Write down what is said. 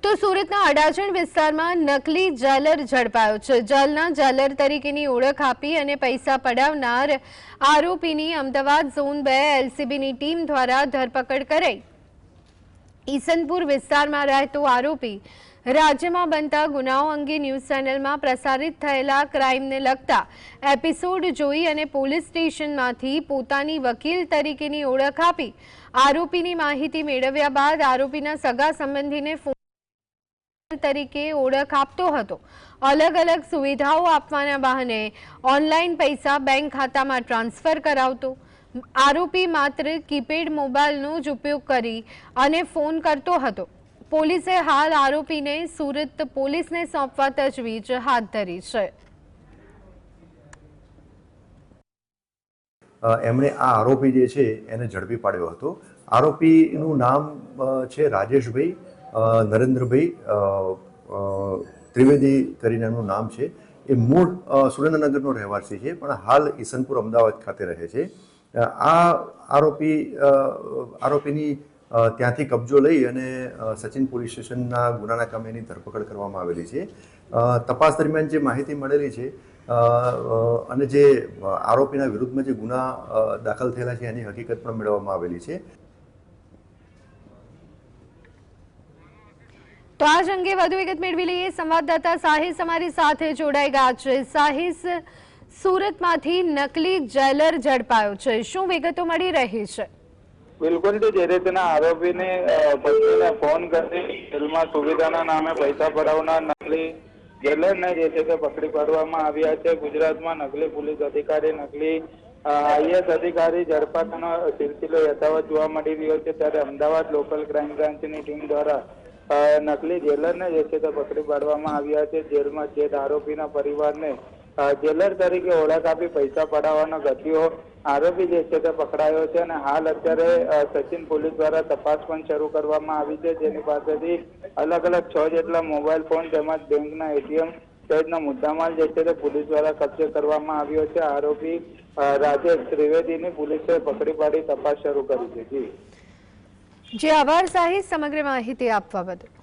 તો સુરતના અડાજણ વિસ્તારમાં નકલી જાલર ઝડપાયો છે। જાલના જાલર તરીકેની ઓળખ આપી અને પૈસા પડાવનાર આરોપીની અમદાવાદ ઝોન 2 એલસીબીની ટીમ દ્વારા ધરપકડ કરાઈ। ઈસનપુર વિસ્તારમાં રહેતો આરોપી રાજ્યમાં બનતા ગુનાઓ અંગે ન્યૂઝ ચેનલમાં પ્રસારિત થયેલા ક્રાઇમને લગતા એપિસોડ જોઈ અને પોલીસ સ્ટેશનમાંથી પોતાની વકીલ તરીકેની ઓળખ આપી આરોપીની માહિતી મેળવ્યા બાદ આરોપીના સગા સંબંધીને ફોન તરીકે ઓળખ આપતો હતો। અલગ અલગ સુવિધાઓ આપવાના બહાને ઓનલાઈન પૈસા બેંક ખાતામાં ટ્રાન્સફર કરાવતો। આરોપી માત્ર કીપેડ મોબાઈલનો જ ઉપયોગ કરી અને ફોન કરતો હતો। પોલીસે હાલ આરોપીને સુરત પોલીસને સોંપવા તજવીજ હાથ ધરી છે। એમણે આ આરોપી જે છે એને ઝડપી પાડ્યો હતો। આરોપીનું નામ છે રાજેશભાઈ નરેન્દ્રભાઈ ત્રિવેદી કરીને એમનું નામ છે। એ મૂળ સુરેન્દ્રનગરનો રહેવાસી છે, પણ હાલ ઈસનપુર અમદાવાદ ખાતે રહે છે। આ આરોપીની ત્યાંથી કબજો લઈ અને સચિન પોલીસ સ્ટેશનના ગુનાના કામે એની ધરપકડ કરવામાં આવેલી છે। તપાસ દરમિયાન જે માહિતી મળેલી છે અને જે આરોપીના વિરુદ્ધમાં જે ગુના દાખલ થયેલા છે એની હકીકત પણ મેળવવામાં આવેલી છે। તો આજ અંગે વધુ વિગત મેળવી લઈએ। સંવાદદાતા સાહિસ અમારી સાથે જોડાઈ ગયા છે। સાહિસ, સુરતમાંથી નકલી જેલર ઝડપાયો છે, શું વિગતો મળી રહી છે? બિલકુલ, જે રીતના આરોપીને પત્નીને ફોન કરી જેલમાં સુવિધાના નામે પૈસા પડાવનાર નકલી જેલરને જે છે તે પકડી પાડવામાં આવ્યા છે। ગુજરાતમાં નકલી પોલીસ અધિકારી, નકલી આઈએએસ અધિકારી ઝડપાનો સિલસિલો યથાવત જોવા મળી રહ્યો છે। ત્યારે અમદાવાદ લોકલ ક્રાઇમ બ્રાન્ચની ટીમ દ્વારા નકલી જેલરને જે છે તે પકડી પાડવામાં આવ્યા છે। જેલમાં જે આરોપીના પરિવારને જેલર તરીકે ઓળખ આપી પૈસા પડાવવાનો ગતિઓ આરોપી જે છે તે પકડાયો છે અને હાલ અત્યારે સચિન પોલીસ દ્વારા તપાસ પણ શરૂ કરવામાં આવી છે, જેની પાસેથી અલગ અલગ 6 જેટલા મોબાઈલ ફોન તેમજ બેંકના એટીએમ સહિતનો મુદ્દામાલ જે છે તે પોલીસ દ્વારા કબજે કરવામાં આવ્યો છે। આરોપી રાજેશ ત્રિવેદીની પોલીસે પકડી પાડી તપાસ શરૂ કરી છે। જી આભાર સાહિસ સમગ્ર માહિતી આપવા બદલ।